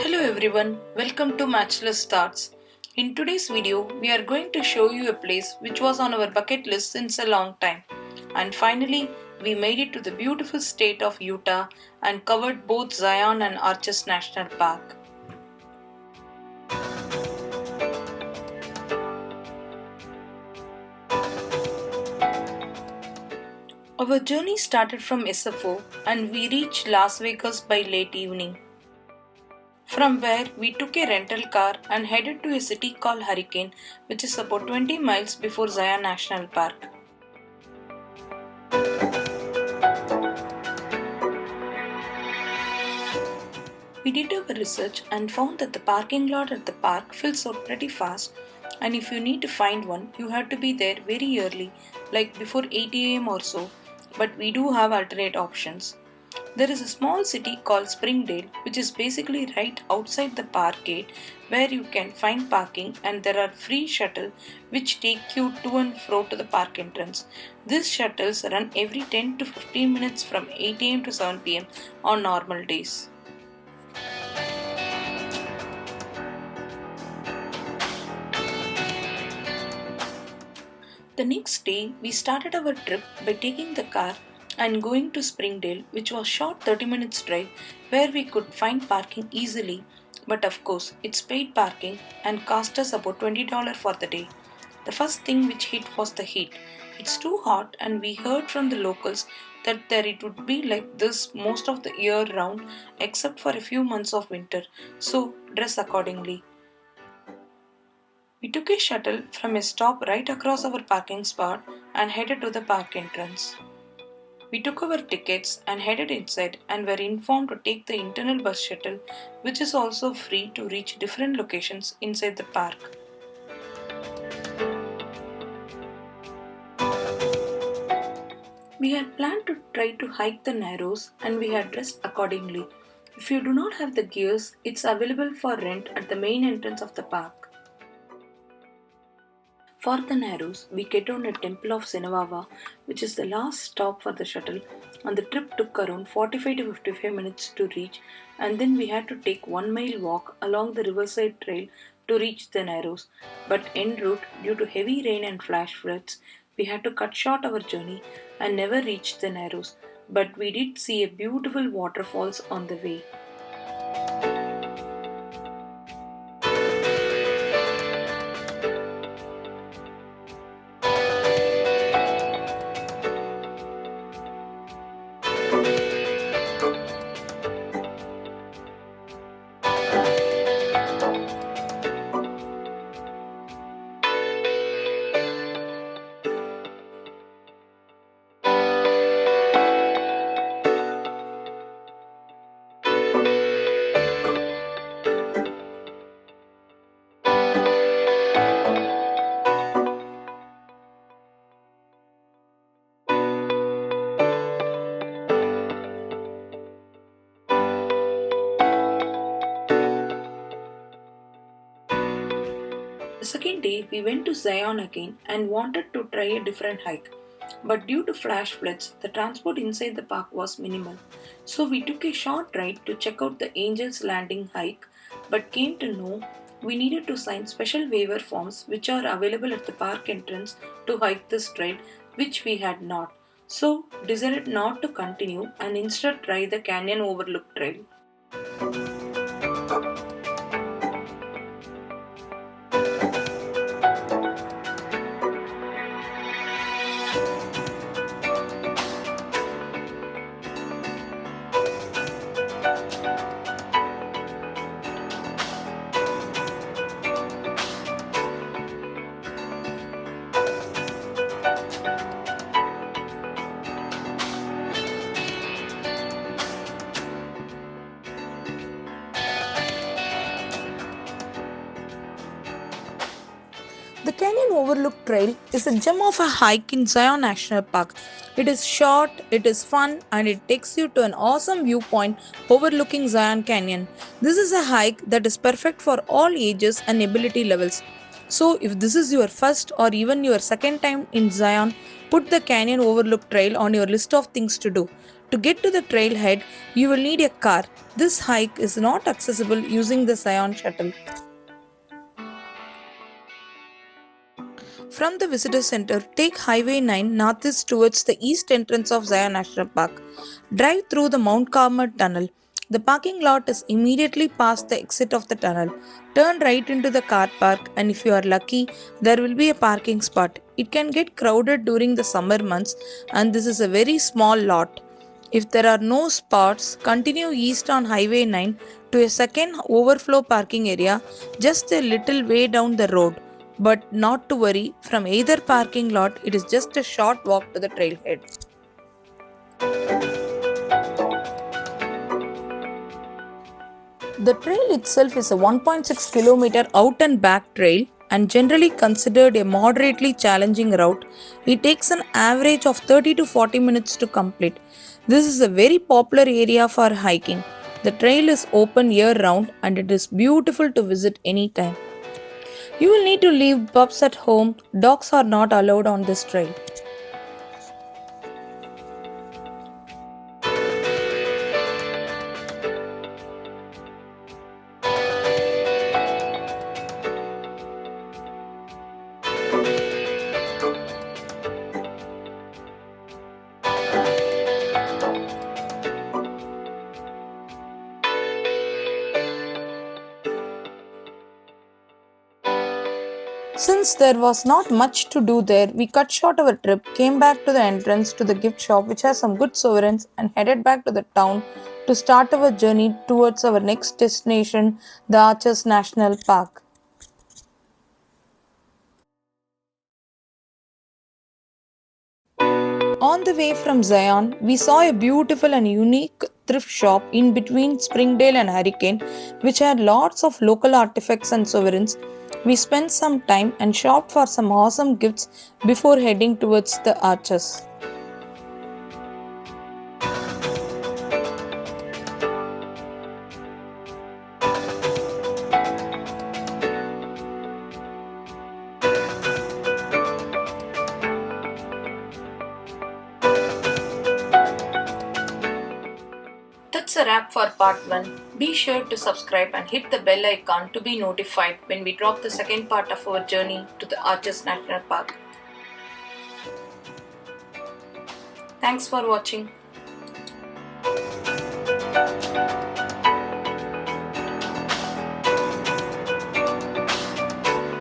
Hello everyone, welcome to Matchless Thoughts. In today's video, we are going to show you a place which was on our bucket list since a long time. And finally, we made it to the beautiful state of Utah and covered both Zion and Arches National Park. Our journey started from SFO and we reached Las Vegas by late evening. From where we took a rental car and headed to a city called Hurricane, which is about 20 miles before Zion National Park. We did our research and found that the parking lot at the park fills out pretty fast, and if you need to find one, you have to be there very early, like before 8 am or so, but we do have alternate options. There is a small city called Springdale, which is basically right outside the park gate where you can find parking, and there are free shuttles which take you to and fro to the park entrance. These shuttles run every 10 to 15 minutes from 8 am to 7 pm on normal days. The next day, we started our trip by taking the car and going to Springdale, which was short 30 minutes drive where we could find parking easily, but of course it's paid parking and cost us about $20 for the day. The first thing which hit was the heat. It's too hot, and we heard from the locals that there it would be like this most of the year round except for a few months of winter, so dress accordingly. We took a shuttle from a stop right across our parking spot and headed to the park entrance. We took our tickets and headed inside and were informed to take the internal bus shuttle, which is also free to reach different locations inside the park. We had planned to try to hike the Narrows and we had dressed accordingly. If you do not have the gears, it's available for rent at the main entrance of the park. For the Narrows, we get on at Temple of Sinavava, which is the last stop for the shuttle, and the trip took around 45 to 55 minutes to reach, and then we had to take 1 mile walk along the riverside trail to reach the Narrows. But en route, due to heavy rain and flash floods, we had to cut short our journey and never reached the Narrows, but we did see a beautiful waterfalls on the way. The second day, we went to Zion again and wanted to try a different hike. But due to flash floods, the transport inside the park was minimal. So we took a short ride to check out the Angel's Landing hike, but came to know we needed to sign special waiver forms which are available at the park entrance to hike this trail, which we had not. So decided not to continue and instead try the Canyon Overlook trail. The Canyon Overlook Trail is a gem of a hike in Zion National Park. It is short, it is fun, and it takes you to an awesome viewpoint overlooking Zion Canyon. This is a hike that is perfect for all ages and ability levels. So, if this is your first or even your second time in Zion, put the Canyon Overlook Trail on your list of things to do. To get to the trailhead, you will need a car. This hike is not accessible using the Zion shuttle. From the visitor center, take Highway 9 northeast towards the east entrance of Zion National Park. Drive through the Mount Carmel tunnel. The parking lot is immediately past the exit of the tunnel. Turn right into the car park, and if you are lucky, there will be a parking spot. It can get crowded during the summer months, and this is a very small lot. If there are no spots, continue east on Highway 9 to a second overflow parking area just a little way down the road. But not to worry, from either parking lot, it is just a short walk to the trailhead. The trail itself is a 1.6 kilometer out and back trail and generally considered a moderately challenging route. It takes an average of 30 to 40 minutes to complete. This is a very popular area for hiking. The trail is open year round and it is beautiful to visit anytime. You will need to leave pups at home. Dogs are not allowed on this trail. Since there was not much to do there, we cut short our trip, came back to the entrance to the gift shop which has some good sovereigns, and headed back to the town to start our journey towards our next destination, the Arches National Park. On the way from Zion, we saw a beautiful and unique thrift shop in between Springdale and Hurricane, which had lots of local artifacts and sovereigns. We spent some time and shopped for some awesome gifts before heading towards the Arches. That's a wrap for part 1. Be sure to subscribe and hit the bell icon to be notified when we drop the second part of our journey to the Arches National Park. Thanks for watching.